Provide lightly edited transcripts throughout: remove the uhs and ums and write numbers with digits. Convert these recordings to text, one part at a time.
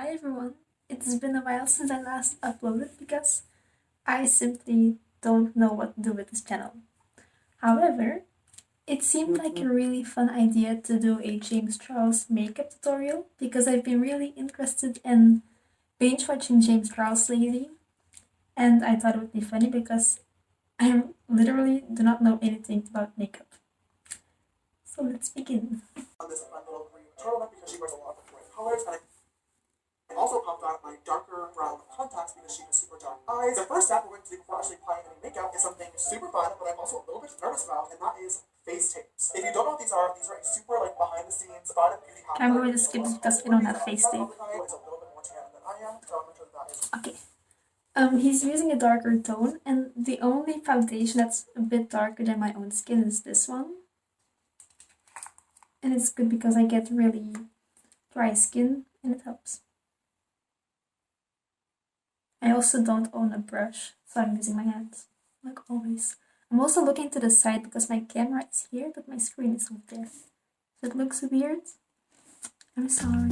Hi everyone! It's been a while since I last uploaded because I simply don't know what to do with this channel. However, it seemed like a really fun idea to do a James Charles makeup tutorial because I've been really interested in binge watching James Charles lately, and I thought it would be funny because I literally do not know anything about makeup. So let's begin. On this fun little green turtleneck because she wears a lot of bright colors, and I also popped on my darker brown contacts because she has super dark eyes. The first step we're going to do before actually applying any makeup is something super fun, but I'm also a little bit nervous about, and that is face tapes. If you don't know what these are a super like behind the scenes about it beauty hack. I'm going to skip this because I don't have face tape. Okay. He's using a darker tone, and the only foundation that's a bit darker than my own skin is this one. And it's good because I get really dry skin, and it helps. I also don't own a brush, so I'm using my hands, like always. I'm also looking to the side because my camera is here, but my screen is not there. So it looks weird. I'm sorry.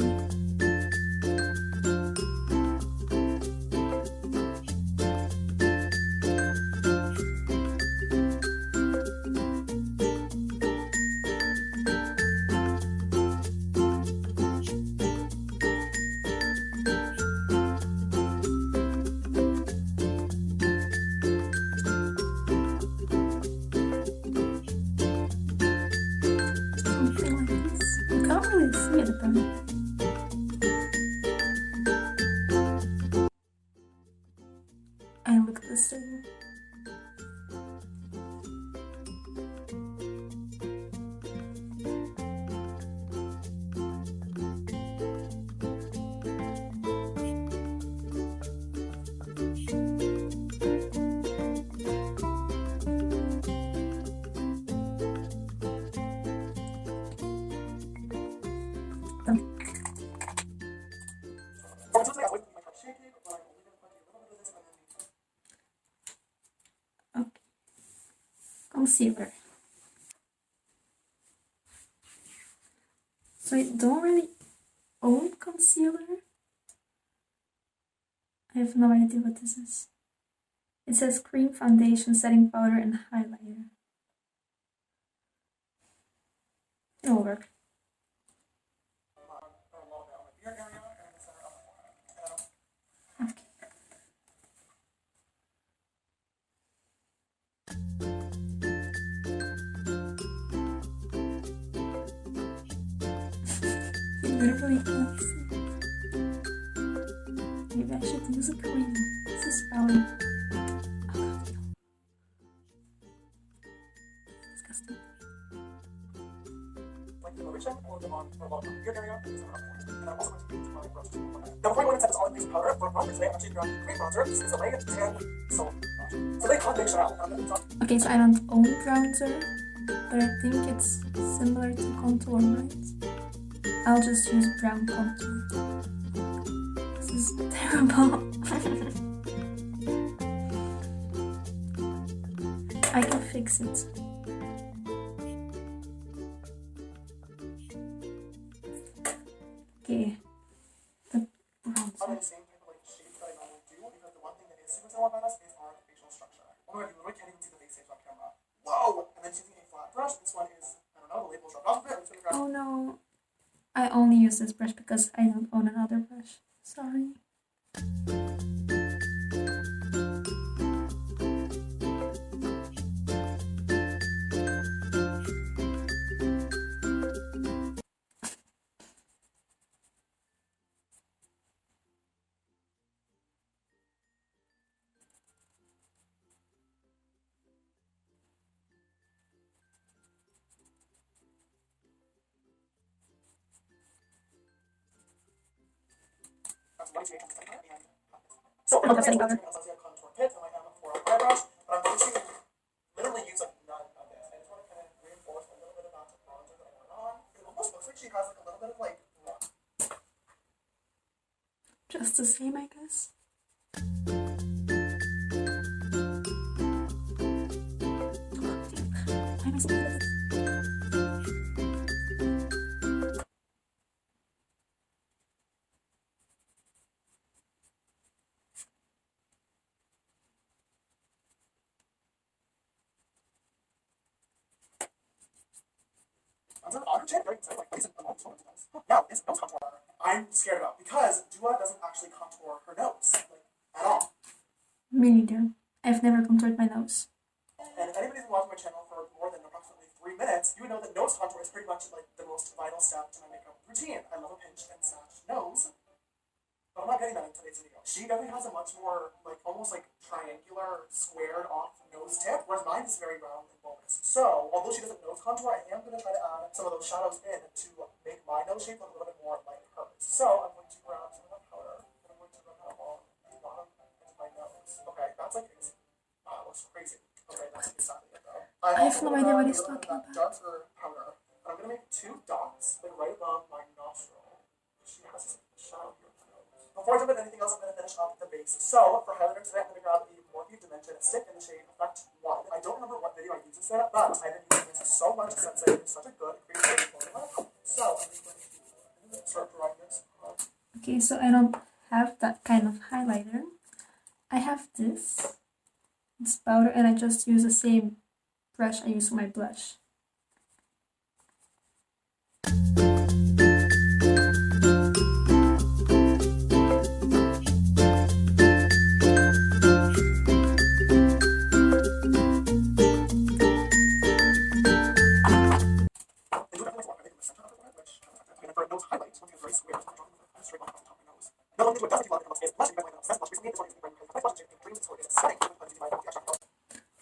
Something like this. You can't really see it though. I look the same. Okay. Concealer. So I don't really own concealer. I have no idea what this is. It says cream foundation, setting powder, and highlighter. It'll work. Okay. You literally can't see. Maybe I should use a cream. This is spelling. Oh god, no. Disgusting. Like the motion or the on or bottom your area is around and I'm also going to use my brush to now before I go into this all in base powder for bronzer today I'm actually grabbing cream bronzer. This is a light tan so they foundation out. Okay, so I don't own bronzer, but I think it's similar to contour, right? I'll just use brown contour. This is terrible. I can fix it. Okay, the bronzer. Whoa! And then using a flat brush. This one is, I don't know, the label's rubbed off of it. Oh no. I only use this brush because I don't own another brush. Sorry. So I'm setting powder. Literally use like none of this. I just want to kind of reinforce a little bit about the bronzer that I put on. It almost looks like she has like a little bit of like just the same, I guess. Why am I so good at this? her chin, very concerning. Like, these are all these moments. Now, is nose contour. I'm scared about because Dua doesn't actually contour her nose, like, at all. Me neither. I've never contoured my nose. And if anybody's been watching my channel for more than approximately 3 minutes, you would know that nose contour is pretty much like the most vital step to my makeup routine. I love a pinched and snatched nose, but I'm not getting that in today's video. She definitely has a much more, like, almost like triangular, squared off nose tip, whereas mine is very round and bulbous. So, although she doesn't nose contour, I am going to try to add some of those shadows in to make my nose shape look a little bit more like hers. So, I'm going to grab some of that powder, and I'm going to rub that along the bottom into my nose. Okay, that's like, it looks crazy. Okay, that's exactly it though. I have no idea what he's talking about. Darker powder. I'm going to make 2 dots, like right above my nostril. She has this shadow here. Before I jump into anything else, I'm going to finish up the base. So, for highlighter today, I'm going to grab the Morphe Dimension Stick in the shade Effect 1. I don't remember what video I used this in, but I've been using this so much since it is such a good creative formula. So, I'm just going to start drawing this. Okay, so I don't have that kind of highlighter. I have this powder, and I just use the same brush I use for my blush.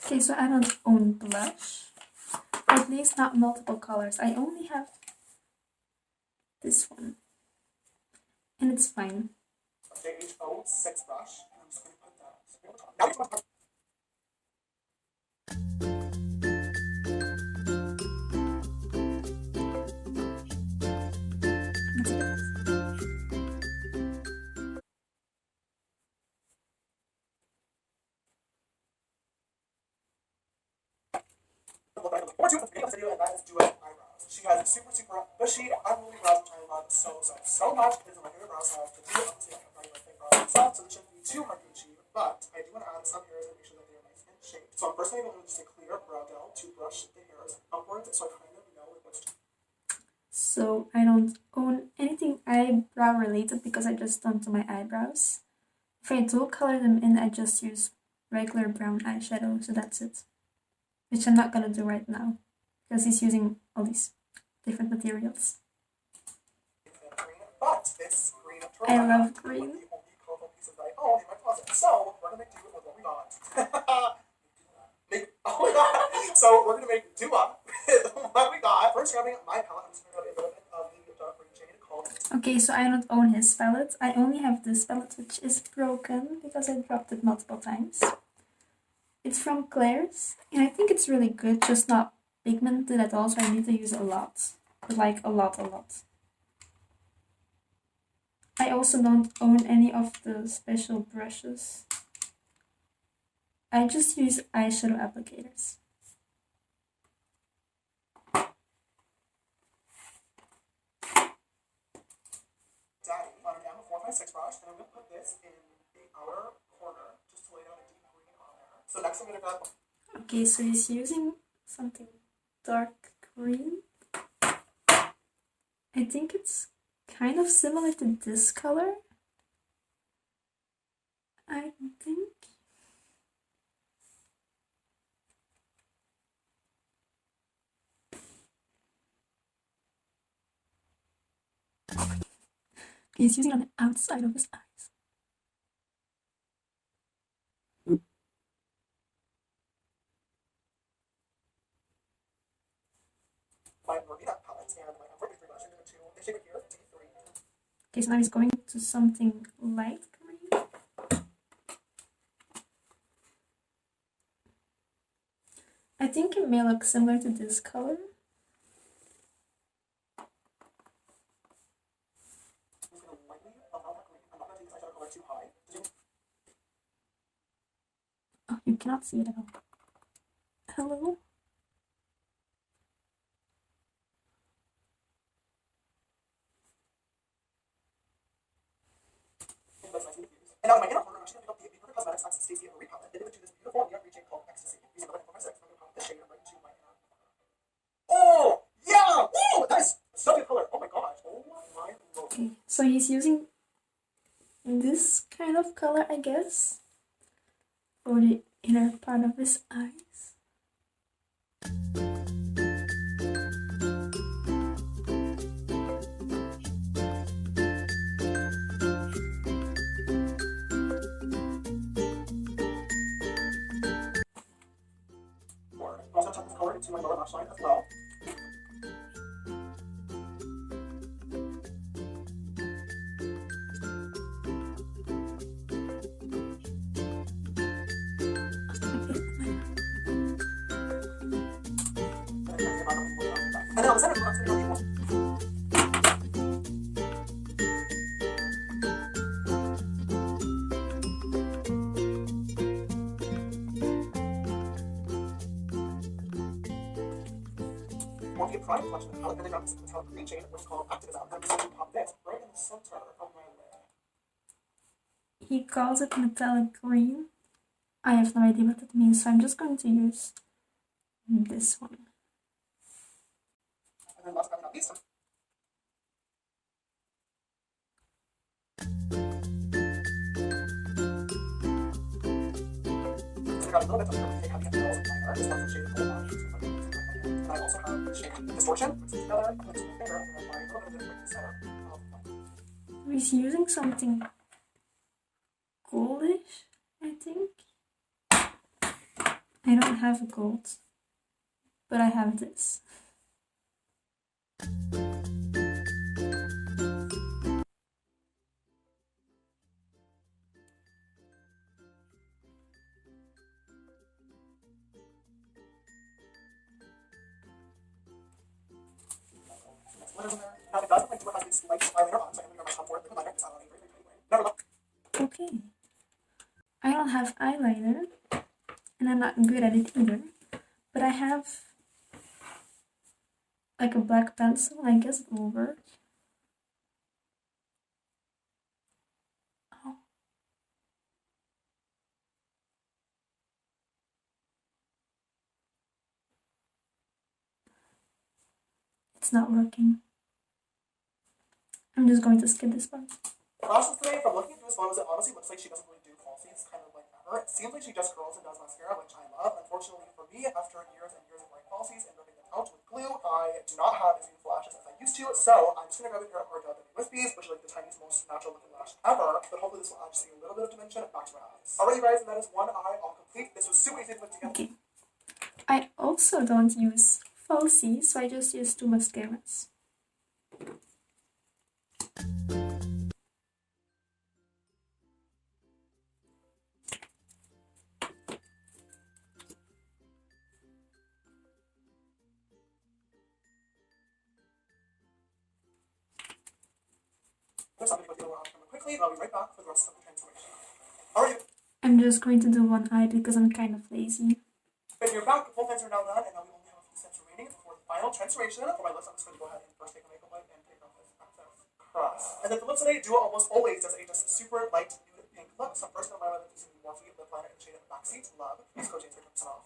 Okay, so I don't own blush, at least not multiple colors. I only have this one, and it's fine. JH06 brush, and I'm just going to put that. Or do a video, and that is Dua eyebrows. She has super bushy, unruly brows, which I love so much. It is my favorite brow style to do. Obviously, I have my thick brows myself, so they shouldn't be too hard to achieve. But I do want to add some hairs and make sure that they are nice and shaped. So I'm first going to go just a clear brow gel to brush the hairs upwards, so I kind of know what's. So I don't own anything eyebrow related because I just don't do my eyebrows. If I do color them in, I just use regular brown eyeshadow, so that's it. Which I'm not gonna do right now because he's using all these different materials. But this green I love green. The only colorful pieces that I own in my closet. So we're gonna do it with what we got. So we're gonna make do up with what we got. First, grabbing my palette, I'm just gonna grab a little bit of the dark green shade called. Okay, so I don't own his palette. I only have this palette, which is broken because I dropped it multiple times. It's from Claire's, and I think it's really good, just not pigmented at all, so I need to use a lot. Like a lot. I also don't own any of the special brushes. I just use eyeshadow applicators. Daddy on an M456 brush, and I'm going to put this in the outer corner just to lay down a deep green on there. So next I'm going to grab. Okay, so he's using something dark green. I think it's kind of similar to this color. I think. He's using it on the outside of his eyes. My Marina palette and my M43 brush. I'm going to shape it here. Take 3. Okay, so now he's going to something light green. I think it may look similar to this color. I'm just going to lightly allow that green. I'm not going to use eyeshadow color too high. Oh, you cannot see it at all. Hello? And now in my inner corner, I'm actually going to pick up the Paper Cosmetics Accent Stacey Marie palette. They did it to this beautiful neon green shade called Ecstasy. Using the 456, I'm going to pop this shade right into my inner corner. Oh! Yeah! Woo! That is Okay, so he's using this kind of color, I guess, for the inner part of his eyes. I'm also tuck this color into my lower lash line as well. And then on the center, I'm going to do more the prime flush in the palette, and then grab this metallic green shade, which is called Activism, and I'm just going to pop this right in the center of my lid. He calls it metallic green. I have no idea what that means, so I'm just going to use this one. And then last but not least, so I got a little bit of perfect heavy petals in my hair, just want some shade of gold on it. And I also have shade distortion, which is together, I'm going to use my finger, and then apply a little bit of it right in the center of my. He's using something goldish, I think. I don't have a gold, but I have this. Now it does look like it has this light eyeliner on, so I'm going to go my top for it, liquid liner, because I don't need it. Never look. Okay. I don't have eyeliner, and I'm not good at it either, but I have like a black pencil. I guess it will work. Oh. It's not working. I'm just going to skip this part. Lashes today, from looking through his photos, it honestly looks like she doesn't really do falsies, kind of like ever. It seems like she just curls and does mascara, which I love. Unfortunately for me, after years and years of wearing falsies and rubbing them out with glue, I do not have as beautiful lashes as I used to, so I'm just going to grab a pair of Ardell Wispies, which are like the tiniest, most natural looking lash ever, but hopefully this will add just a little bit of dimension back to my eyes. Alright you guys, and that is one eye all complete. This was super easy to put together. Okay. I also don't use falsies, so I just use two mascaras. There's something with the around camera quickly, and I'll be right back for the rest of the transformation. Alright, I'm just going to do one eye because I'm kind of lazy. if you're back, both ends are now done, and now we only have a few steps remaining before the final transformation. For my lips, I'm just going to go ahead and first take a makeup wipe and take off this excess crust. And then for lips today, Duo almost always does a just super light nude pink look. So first on my lip, using the Morphe lip liner in the shade of Backseat Love. Please go change 30% off.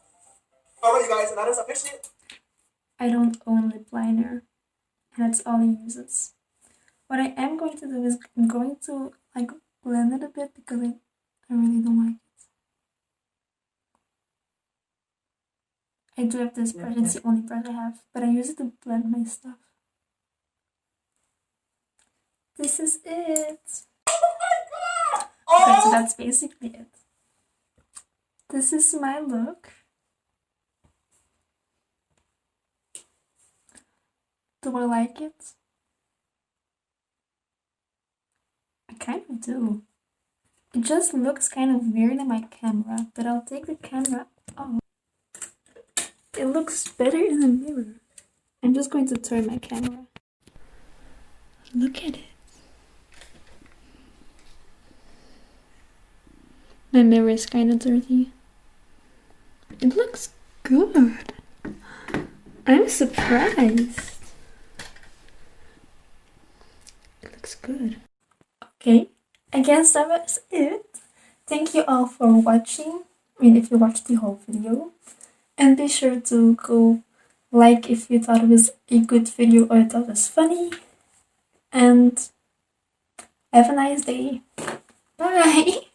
Alright, you guys, and that is officially it. I don't own lip liner, and that's all he uses. What I am going to do is I'm going to like blend it a bit because I really don't like it. I do have this brush, it's the only brush I have, but I use it to blend my stuff. This is it! Okay, so that's basically it. This is my look. Do I like it? I kind of do. It just looks kind of weird in my camera, but I'll take the camera off. It looks better in the mirror. I'm just going to turn my camera. Look at it. My mirror is kind of dirty. It looks good. I'm surprised. It looks good. Okay, I guess that was it. Thank you all for watching. I mean, if you watched the whole video. And be sure to go like if you thought it was a good video or thought it was funny. And Have a nice day. Bye!